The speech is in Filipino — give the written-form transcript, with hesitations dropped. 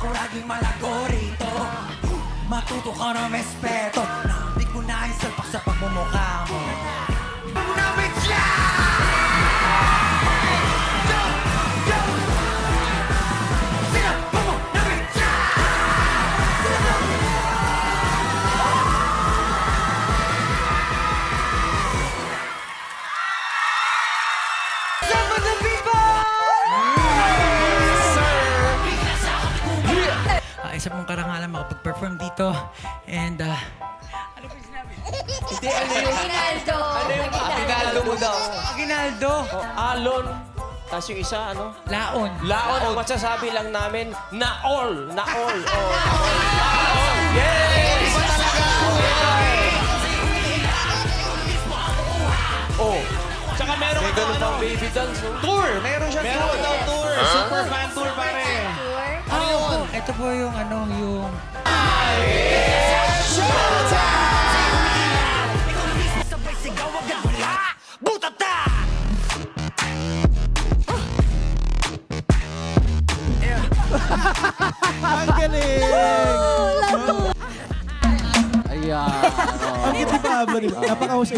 ako laging malago rito. Matuto ka ng respeto. Nahambig mo na yung salpak sa pagmumukha mo. Pag-unamit siya! Go! Go! Sino? Pag-unamit siya! Some of the people! Isa pong karangalan makapag-perform dito. And, ano ba sinabi? Hindi, ano yung... Aguinaldo. Ano yung aginaldo mo daw? Aguinaldo. Alon. Tapos yung isa, ano? Laon. Laon. Ang masasabi lang namin, na all. Na all. Oh, na all. Yes! Iba talaga! Oh. Tsaka meron ka ano? Baby dance. Tour! Meron siya Meron daw tour. Super fan tour, pare. Ito po yung ano, yung... Sabay sigaw agad wala! Butata! Ang galing! Ayan. Ang ganda ni Pablo, di ba? Napakahusay.